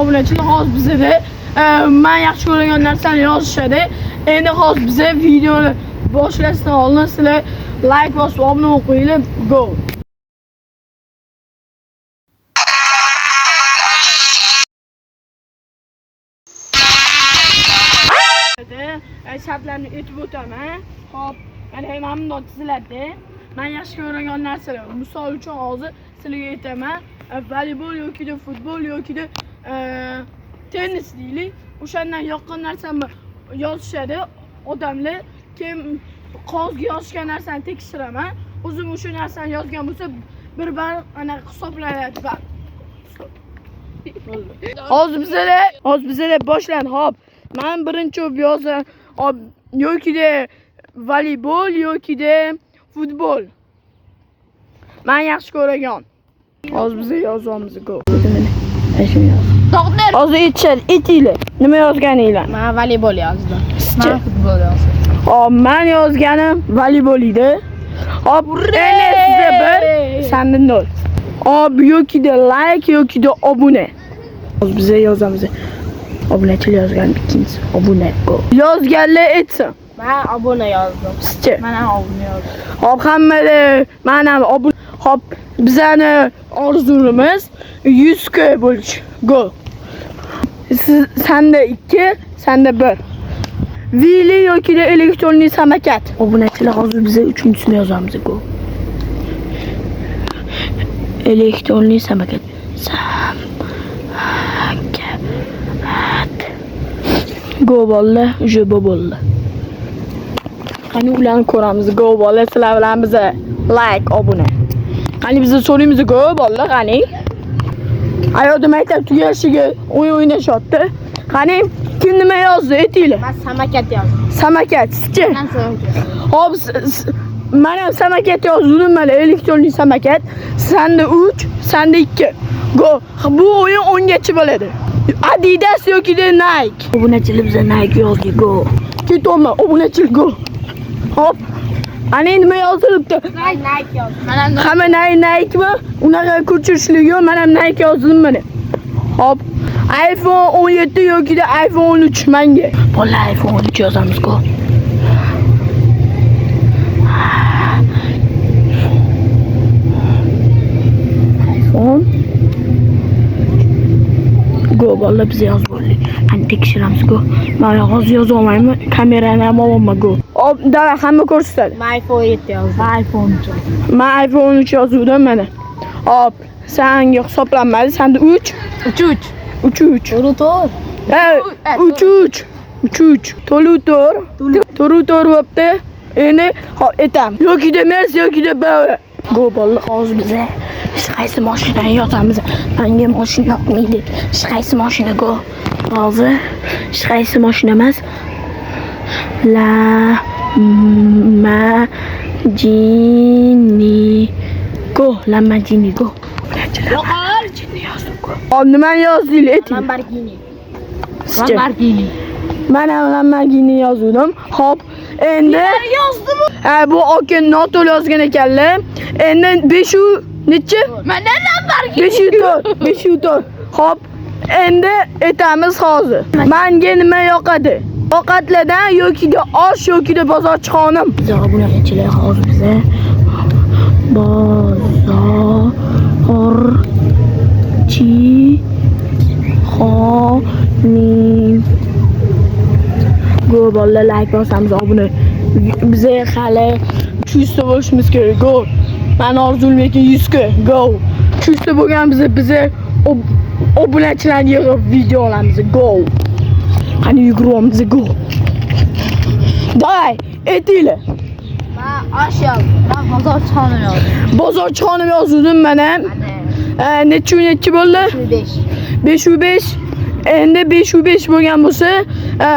obunachilar hozir bizda men yaxshi ko'rgan narsani yozishadi. Endi hozir biza videoni boshlashdan oldin sizlar like bosib obuna bo'lib qo'yinglar. Go. Shartlarni aytib o'taman. Xo'p, mana hamma tiziladi. Men yaxshi ko'rgan narsalar. Misol uchun hozir sizlarga aytaman, voleybol yoki futbol yoki tennis deylik. O'shandan yoqqan narsamni yozishadi odamlar. Kim qog'ozga yozgan narsani tekshiraman. O'zim o'sha narsani yozgan bo'lsa, bir-bir ana hisoblanadi. Hozir bizlar boshlan. Xo'p, men birinchi yozaman. Yoki voleybol yoki futbol. Men yaxshi ko'ragan. Hozir biz yozamiz. Go. Doktor. Hozir aytinglar. Nima yozganinglar? Men voleybol yozdim. Men futbol yozdim. Hop, men yozganim voleybol edi. Hop, sizga 1, senda 0. Hop, yoki like yoki obuna. Hozir biz yozamiz. Obunachilar yozgan ikkinchisi. Obuna. Go. Yozganlar aytsin. Men obuna yozdim. Sizchi? Men ham obuna yozdim. Hop, hammalar men ham obuna. Hop, bizani orzuyimiz 100 k bo'lish. Go. Senda 2, senda 1. Vili yoki elektronli samokat. Obunachilar hozir biz 3-sini yozamiz. Go. Elektronli samokat. Go bolla, je bolla. Qani ularni ko'ramiz. Go bolla, sizlar bilan biz like, obuna. Qani biz so'raymiz go bolla, qani. Ayoda maktab tugashiga o'yin o'ynashyapti. Qani kim nima yozdi? Aytinglar. Men samokat yozdim. Samokat, sizchi? Men samokat. Hop, men ham samokat yozdim, mana elektronli samokat. Senda 3, senda 2. Go. Bu o'yin 10 gacha bo'ladi. Adidas yoki Nike. Obunachilar biza Nike yozdi. Go. Ketoma, obunachilar go. Hop. Ana nima yozilibdi? Nike yozdim. Hamma Nike mi? Unaqa ko'chirishlik yo'q. Men ham Nike yozdim mana. Hop. iPhone 17 yoki iPhone 13 menga. Bola iPhone 13 yozamiz. Go. iPhone go bolla biz yozib oldik. Qani tekshiramiz go. Men hozir yoza olmayman. Kamerani ham olmayman go. Hop, davay hamma ko'rsatadi. Men iPhone 7 yozdim. iPhone 3. Men iPhone 3 yozuvdim mana. Hop, senga hisoblanmadi. Senda 3, 3. 3. To'g'ri. Ha, 3. To'g'ri bo'pti. Endi aytam. Yoki Mercedes yoki BMW. Go bolla hozir biz hech qaysi mashinani yozamiz. Menga mashina yoqmaydi. Hech qaysi mashina go. Hozir hech qaysi mashina emas. Lamborghini go. Lamborghini go. Lamborghini yozdim go. Hop, nima yozdinglar? Ayting. Lamborghini. Men ham Lamborghini yozdim. Hop, endi yozdim. Ha, bu oken noto yozgan ekanlar. Endi 5 necha? Menda Lamborghini. 504. Hop, endi aytamiz hozir. Menga nima yoqadi? Ovqatlardan yoki osh yoki bozorchi xonim. Biz obunachilar hozir biz bozorchi xonim. Go bolla like bosamiz, obuna. Biza hali 300 ta bo'lishimiz kerak. Go. Men orzuim ekan 100 k. Go. 300 ta bo'lgan biza obunachilarni yig'ib video olamiz. Go. Qani yuguramiz. Go. Davay, aytinglar. Men osh yozdim. Men bozorchi xonim yozdim. Bozorchi xonim yozdim men ham. Necha bo'ldi? 5. 5. Endi 5 bo'lgan bo'lsa,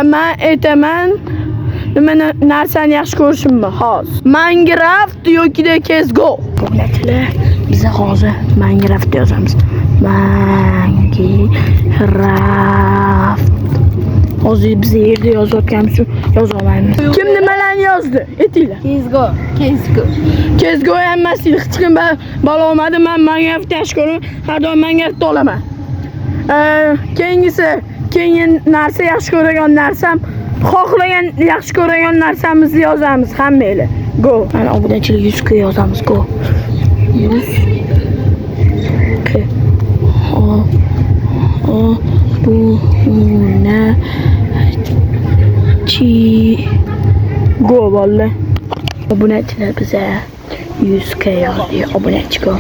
men aytaman, nima narsani yaxshi ko'rishimmi? Hozir Minecraft yoki CS:GO. Obunachilar, biz hozir Minecraft yozamiz. Minecraft. Hozir biz yerda yozayotganimiz uchun yoza olmaymiz. Kim nimalarni yozdi? Aytinglar. CS:GO emas, hech kim balo olmadi. Men Minecraft yaxshi ko'raman. Har doim Minecraft olaman. keyingi narsa yaxshi ko'rgan narsam, xohlagan yaxshi ko'rgan narsamizni yozamiz hammanglar. Go. Mana obunachilik 100 ga yozamiz. Go. 100 k. Bu na go vallahi. Obunachilar biza 100 k yozdi. Obunachi go.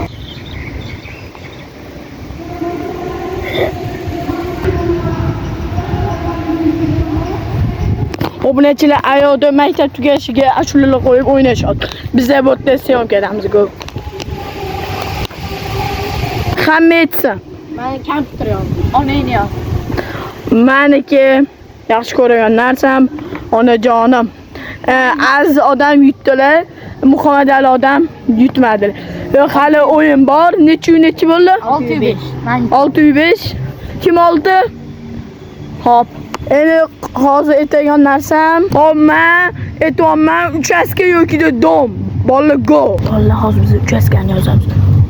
Obunachilar ayoqda maktab tugashiga ashulalar qo'yib o'ynashadi. Bizlar bu yerda syomka qilamiz. Go. Hamma aytsin. Men kompyuter yozdim. Onangni yoz. Meniki yaxshi ko'rgan narsam onajonim. Aziz odam yutdilar, Muhammad Ali odam yutmadilar. Hali o'yin bor. Nechi bo'ldi? 605. 605. Kim oldi? Hop. Endi hozir aytadigan narsam, men aytayapman uchastka yoki dom. Bola go. Bola hozir biz uchaskani yozamiz.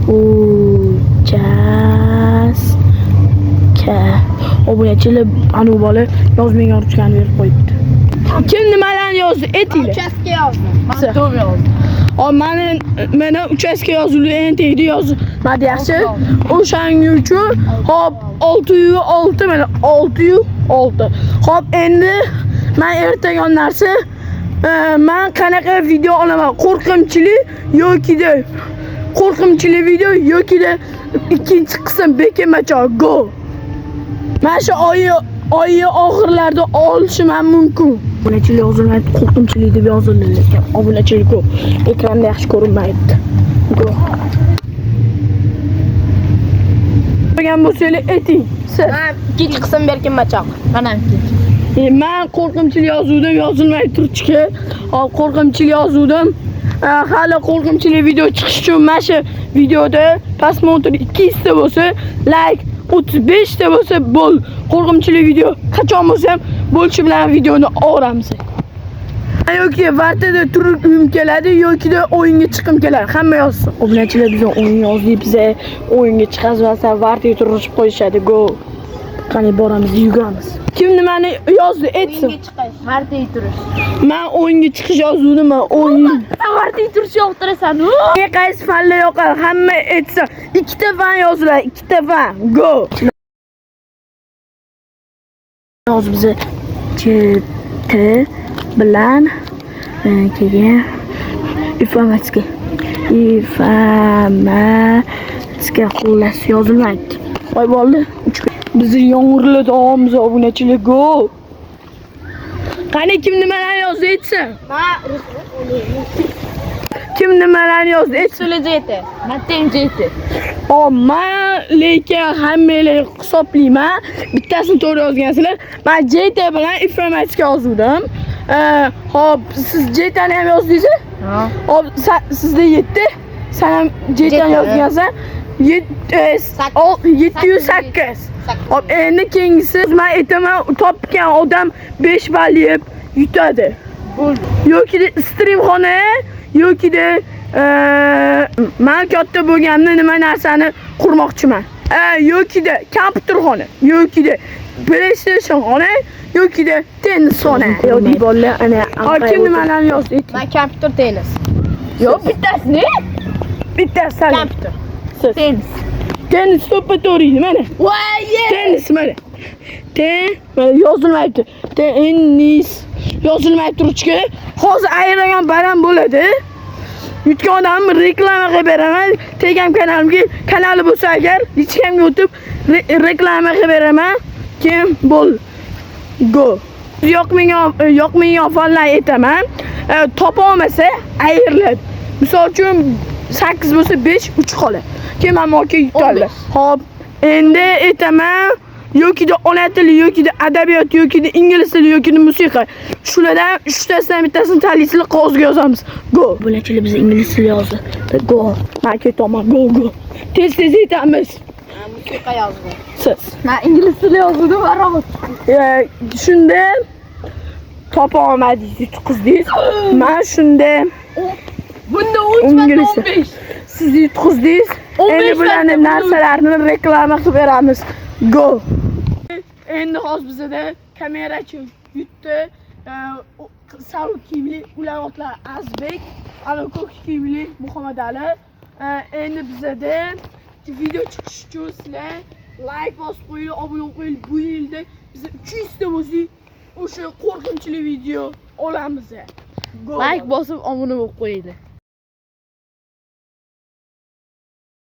Uchaska. Obunachilar anu bola yozmagan ruchkani berib qo'yibdi. Kim nimalarni yozdi? Aytinglar. Uchaska yozdim. Men dom yozdim. Meni uchaska yozilgan tegdi yozmadi yaxshi. O'shaning uchun hop 606 mana 606. Hop endi men ertaga narsa men qanaqa video olaman? Qo'rqinchli video yoki ikkinchi qism bekamacha go. Men shu oyi oxirlarida olishim mumkin. Obunachilik yozilmaydi, qo'rqinchli deb yozildi lekin obunachilik yo'q. Ekranda yaxshi ko'rinmaydi. Go. Degan bo'lsangiz ayting. Siz. Men ikkinchi qism berkinmachoq. Mana men qo'rqinchli yozuvdim, yozilmay turchki. Qo'rqinchli yozuvdim. Hali qo'rqinchli video chiqish uchun mana shu videoda prasmotr 200 ta bo'lsa, like 35 ta bo'lsa bo'l. Qo'rqinchli video qachon bo'lsa ham bo'lishi bilan videoni olamiz. Yoki vartada turib uyim keladi yoki o'yinga chiqim keladi. Hamma yozsin. Obunachilar biz o'yin yozdik, biz o'yinga chiqamiz va vartada turishib qo'yishadi. Go. Qani boramiz, yuguramiz. Kim nimani yozdi? Aytsin. O'yinga chiqish, vartada turish. Men o'yinga chiqish yozdim, o'yin. Sen vartada turish yoqtirasan. Menga qaysi fanlar yoqadi? Hamma aytsin. Ikkita fan yoziladi, ikkita fan. Go. Hozir biz CT bilan keyin informatika xullas yozilmaydi. Voy bo'ldi. Bizni yomg'irli davomimiz obunachilar go. Qani kim nimalarni yozdi aytsin? Kim nimalarni yozdi aytsin? So'lajaydi. Men jaydi. Men lekin hammanglar hisoblayman. Bittasini to'g'ri yozgansizlar. Men JT bilan informatika yozdim. Hop, siz JT'ni ham yozdingizmi? Ha. Hop, sizda 7. Sen ham JT'ni yozgansan. 708. Hop, endi keyingisi men aytaman, topgan odam 5 ball yeb yutadi. Yoki streamxona yoki men katta bo'lganimda nima narsani qurmoqchiman. Yoki kompyuterxona, yoki PlayStation xona, yoki tennis xona. Yo'q, bolalar ana kim nimalarni yozdi? Men kompyuter tennis. Yo'q, bittasini. Bittasi. Kompyuter. Tennis. Tennis to'ppa to'g'ri mana. Voy! Tennis mana. Mana yozilmaydi. Tennis yozilmay turishga hozir ayiragan baram bo'ladi. Yutgan odamni reklama qilib beraman. Telegram kanali bo'lsa agar Instagramga o'tib reklama qilib beraman. Kim bo'l. Go. Yoqmagan fanlar aytaman. Topa olmasa ayriladi. Misol uchun 8 bo'lsa 5 3 qoladi. Kim ham yoki yutadi. Hop, endi aytaman. Yoki ona tili, yoki adabiyot, yoki ingliz tili, yoki musiqa. Shulardan 3 tasidan bittasini talisini qog'ozga yozamiz. Go. Bularchilar biz ingliz tili yozdi. Go. Men ketaman. Go. Tez aytamiz. Musiqa yozdim. Siz. Men ingliz tili yozdim, robot. Shunda topa olmadingiz, yutqizdingiz. Men shunda bunda 3 siz yutqizdingiz. Endi bularning narsalarini reklama qilib beramiz. Go. Endi hozir bizada kamerachi yutdi. Sarı kiyimli ular otlar Azbek, ana ko'k kiyimli Muhammad Ali. Endi bizada video chiqishi uchun sizlar like bosib qo'yinglar, obuna bo'lib qo'yinglar. Bu yilda biz 300 ta bo'lsak, o'sha qo'rqinchli video olamiz. Like bosib obuna bo'lib qo'yinglar.